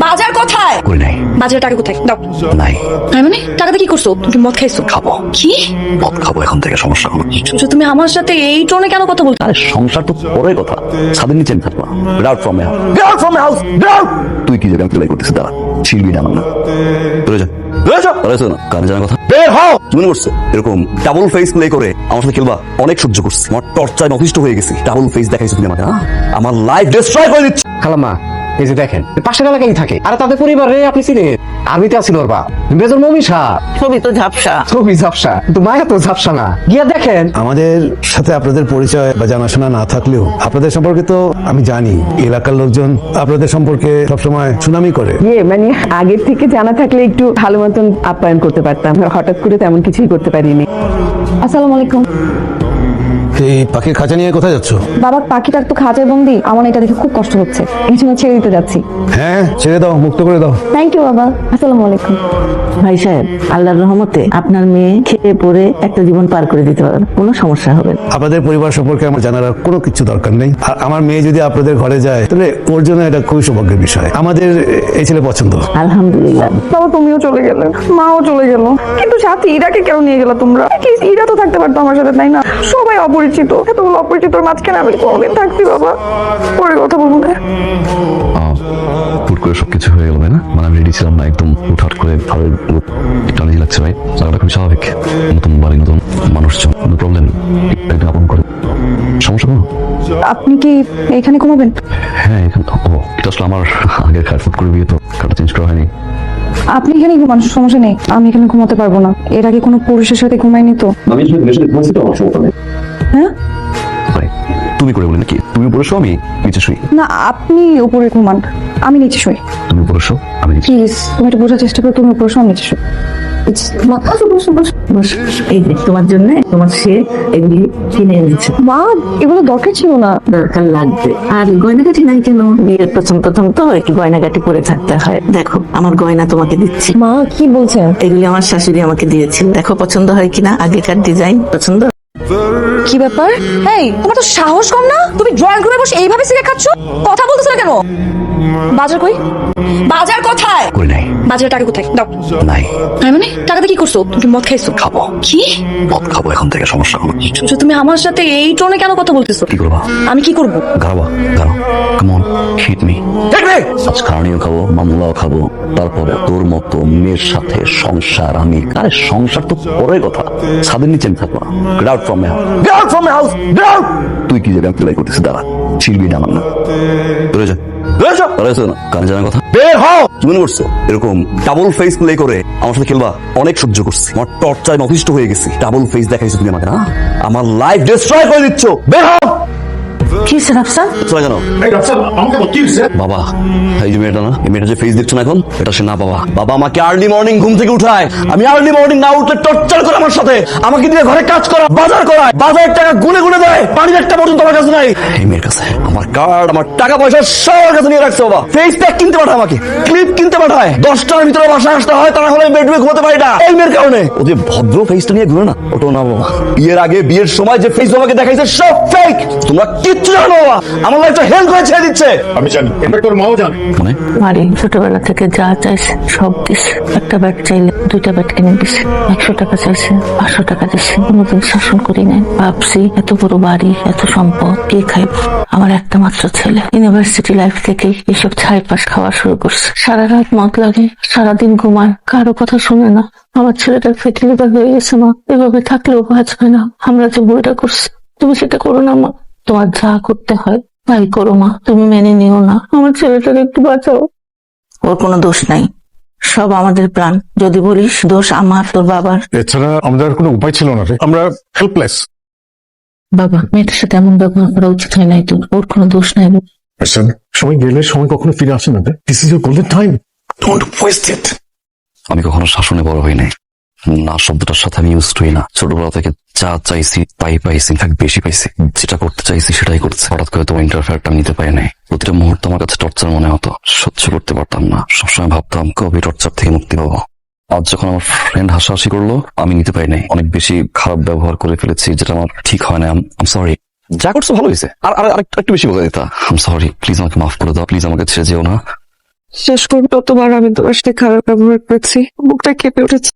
বাজার কোথায়? করি নাই। বাজারের টাকা কোথায়? দাও। নাই। তার মানে টাকাটা কি করছো? তুমি কি মদ খাইছো? খাবো। কি? মদ খাবো এখন থেকে, সমস্যা হলো। তুমি আমার সাথে এই টোনে কেন কথা বলছো? আরে সংসার তো পরের কথা, ছাদের নিচে আমি থাকবো। Get out from my house, get out from my house, get out. তুই কি যাবে? আমি প্লে করতেছি, দাঁড়া। ছিড়বি না আমার না। চলে যা, চলে যা। চলে না কানে জানার কথা, বের হও। তুমি মনে করছো এরকম ডাবল ফেস প্লে করে আমার সাথে খেলবা? অনেক সহ্য করছি, আমার টর্চায় অতিষ্ঠ হয়ে গেছি। ডাবল ফেস দেখাইছো তুমি আমাকে, আমার লাইফ ডিস্ট্রয় করে দিচ্ছ। খালাম্মা, এই যে দেখেন, পাশের এলাকায় থাকে, আর তাদের পরিবারে আপনি চিনেন। আর্মিতে আছিল ওর বাপ, মেজর মমি সাহ। ছবি তো ঝাপসা, ছবি ঝাপসা, কিন্তু মায়া তো ঝাপসা না। গিয়া দেখেন। আমাদের সাথে আপনাদের পরিচয় বা জানাশোনা না থাকলেও আপনাদের সম্পর্কে তো আমি জানি। এলাকার লোকজন আপনাদের সম্পর্কে সবসময় সুনামি করে। মানে আগের থেকে জানা থাকলে একটু ভালো মতন আপ্যায়ন করতে পারতাম, হঠাৎ করে তেমন কিছুই করতে পারিনি। আসসালামু আলাইকুম। এই পাখির খাঁচা নিয়ে কোথায় যাচ্ছ? বাবা, পাখিটার তো খাঁচায় বন্দি, আমার এটা দেখে খুব কষ্ট হচ্ছে, এই জন্য ছেড়ে দিতে যাচ্ছি। হ্যাঁ, ছেড়ে দাও, মুক্ত করে দাও। থ্যাংক ইউ বাবা। আসসালামু আলাইকুম। ভাই সাহেব, আল্লাহর রহমতে আপনার মেয়ে খেয়ে পরে একটা জীবন পার করে দিতে পারবেন, কোনো সমস্যা হবে না। আপনাদের পরিবার সম্পর্কে আমার জানার আর কোনো কিছু দরকার নেই। আর আমার মেয়ে যদি আপনাদের ঘরে যায় তাহলে ওর জন্য এটা খুবই সৌভাগ্যের বিষয়। আমাদের এই ছেলে পছন্দ। আলহামদুলিল্লাহ। বাবা, তুমিও চলে গেলে, মাও চলে গেল, কিন্তু সাথে ইরাকে কেন নিয়ে গেল তোমরা? ইরা তো থাকতে পারতো আমার সাথে, তাই না? সবাই অপরিচিত, এতগুলো অপরিচিতর মাঝখানে আমি কোনোদিন থাকছি বাবা? পরে কথা বলবো না। হুট করে সবকিছু হয়ে গেল, তাই না? মানে আমি রেডি ছিলাম না, একদম হুটহাট করে ভালো একটু আনইজি লাগছে ভাই। জায়গাটা খুব স্বাভাবিক, নতুন বাড়ি, নতুন মানুষজন, প্রবলেম একটা আপন করে। সমস্যা কোনো? আপনি কি এখানে ঘুমাবেন? হ্যাঁ, এখানে এটা আসলে আমার আগের খাট, ফুট করে বিয়ে তো খাটটা চেঞ্জ করা হয়নি। আপনি এখানে ঘুমান, সমস্যা নেই। আমি এখানে ঘুমাতে পারবো না, এর আগে কোনো পুরুষের সাথে ঘুমাইনি তো। আমি ঘুমাচ্ছি তো, আমার সমস্যা নেই। হ্যাঁ, তুমি করে বলি নাকি? তুমি উপরে শো, আমি নিচে শুই। না, আপনি উপরে ঘুমান, আমি নিচে শুই। তুমি উপরে শো, আমি নিচে। প্লিজ, তুমি একটু বোঝার চেষ্টা করো, তুমি উপরে শুও, আমি নিচে শুই। এই যে তোমার জন্য তোমার সে এগুলি কিনে এনেছে। মা, এগুলো দরকার ছিল না। দরকার লাগবে। আর গয়নাগাটি নাই কেন? বিয়ের প্রথম প্রথম তো একটু গয়নাগাটি পরে থাকতে হয়। দেখো, আমার গয়না তোমাকে দিচ্ছি। মা, কি বলছেন? এগুলি আমার শাশুড়ি আমাকে দিয়েছিল, দেখো পছন্দ হয় কিনা। আগেকার ডিজাইন পছন্দ। কি ব্যাপার? এই, তোমার তো সাহস কম না? তুমি ড্রয়িং রুমে বসে এইভাবে সিগারেট খাচ্ছ? কথা বলতেছো না কেন? বাজার কই? বাজার কোথায়? করি নাই। বাজারের টাকা কোথায়? দাও। নাই। তার মানে টাকাটা কি করছো? তুমি কি মদ খাইছো? খাবো। কি? মদ খাবো এখন থেকে, সমস্যা হলো। তুমি আমার সাথে এই টোনে কেন কথা বলতেছো? কি করবা? আমি কি করব? গাড়াবা, গাড়ো, কাম অন, হিট মি। আজ কারণীয় খাবো, মামলাও খাবো, তারপরে তোর মতো মেয়ের সাথে সংসার আমি। আরে সংসার তো পরের কথা, ছাদের নিচে আমি থাকবো। Get out from my house, get out from my house, get out. তুই কি যাবে? আমি প্লে করতেছি, দাঁড়া। ছিড়বি না আমার না। চলে যা, চলে যা। চলে না কানে জানার কথা, বের হও। তুমি মনে করছো এরকম ডাবল ফেস প্লে করে আমার সাথে খেলবা? অনেক সহ্য করছি, আমার টর্চায় অতিষ্ঠ হয়ে গেছি। ডাবল ফেস দেখাইছো তুমি আমাকে, আমার লাইফ ডিস্ট্রয় করে দিচ্ছ। বের হও। কি রাফসান? চলে কেন? বাবা, এই যে মেয়েটা না, এই মেয়েটা যে ফেস দেখছো না এখন, এটা সে না বাবা। বাবা আমাকে আর্লি মর্নিং ঘুম থেকে উঠায়, আমি আর্লি মর্নিং না উঠলে টর্চার করে আমার সাথে, আমাকে দিয়ে ঘরে কাজ করা, বাজার করায়, বাজারের টাকা গুনে গুনে দেয়, পানির একটা পর্যন্ত আমার কাছে নাই। এই মেয়ের কাছে আমার কার্ড, আমার টাকা পয়সা সব আমার কাছে নিয়ে রাখছে বাবা। ফেস প্যাক কিনতে পাঠায়, আমাকে ক্লিপ কিনতে পাঠায়, 10টার ভিতরে বাসায় আসতে হয়, তা না হলে বেডরুমে ঘুমাতে পারি না এই মেয়ের কারণে। ও যে ভদ্র ফেসটা নিয়ে ঘুরে না, ওটাও না বাবা। বিয়ের আগে, বিয়ের সময় যে ফেস আমাকে দেখাইছে সব ফেক। তোমরা কিচ্ছু জানো বাবা, আমার লাইফটা হেল করে ছেড়ে দিচ্ছে। আমি জানি, এটা তোর মাও জানে। মানে বাড়ি ছোটবেলা থেকে যা চাইছে সব দিছে। একটা ব্যাট চাইলে 2টা ব্যাট কিনে দিছে, 100 টাকা চাইছে 500 টাকা দিছে। কোনোদিন শাসন করি নাই। ভাবছি এত বড় বাড়ি, এত সম্পদ কে খাইব? আমার একটা মাত্র ছেলে ইউনিভার্সিটি লাইফ থেকেই এসব ছাই পাশ খাওয়া শুরু করছে। সারা রাত মদ লাগে, সারাদিন ঘুমায়, কারো কথা শুনে না। আমার ছেলেটার ফ্যাটি লিভার হয়ে গেছে মা, এভাবে থাকলেও বাঁচবে না। আমরা যে বইটা করছি, তুমি সেটা করো না মা। তোমার যা করতে হয় তাই করো মা, তুমি মেনে নিও না। আমার ছেলেটাকে একটু বাঁচাও। ওর কোনো দোষ নাই, সব আমাদের প্রাণ। যদি বলিস দোষ আমার, তোর বাবার। এছাড়া আমাদের কোনো উপায় ছিল না রে, আমরা হেল্পলেস। বাবা, মেয়েটার সাথে এমন ব্যবহার করা উচিত হয় নাই তোর, ওর কোনো দোষ নাই। সময় গেলে সময় কখনো ফিরে আসে না। This is your golden time, don't waste it. আমি কখনো শাসনে বড় হই নাই, না শব্দটার সাথে আমি ইউজড হই না। ছোটবেলা থেকে যা চাইছি তাই পাইছি, ইনফ্যাক্ট বেশি পাইছি। যেটা করতে চাইছি সেটাই করছে। হঠাৎ করে তোমার ইন্টারফেয়ারটা নিতে পারি নাই। প্রতিটা মুহূর্ত আমার কাছে টর্চার মনে হতো, সহ্য করতে পারতাম না। সবসময় ভাবতাম কবে টর্চার থেকে মুক্তি পাবো। আজ যখন আমার ফ্রেন্ড হাসাহাসি করলো, আমি নিতে পারি নাই। অনেক বেশি খারাপ ব্যবহার করে ফেলেছি, যেটা আমার ঠিক হয় না। আম সরি। যা করছো ভালো হয়েছে, আর একটু বেশি বলে দিতা। আম সরি, প্লিজ আমাকে মাফ করে দাও, প্লিজ আমাকে ছেড়ে যেও না। শেষ করবো, ততবার আমি তোমার সাথে খারাপ ব্যবহার করেছি, বুকটা কেঁপে উঠেছে।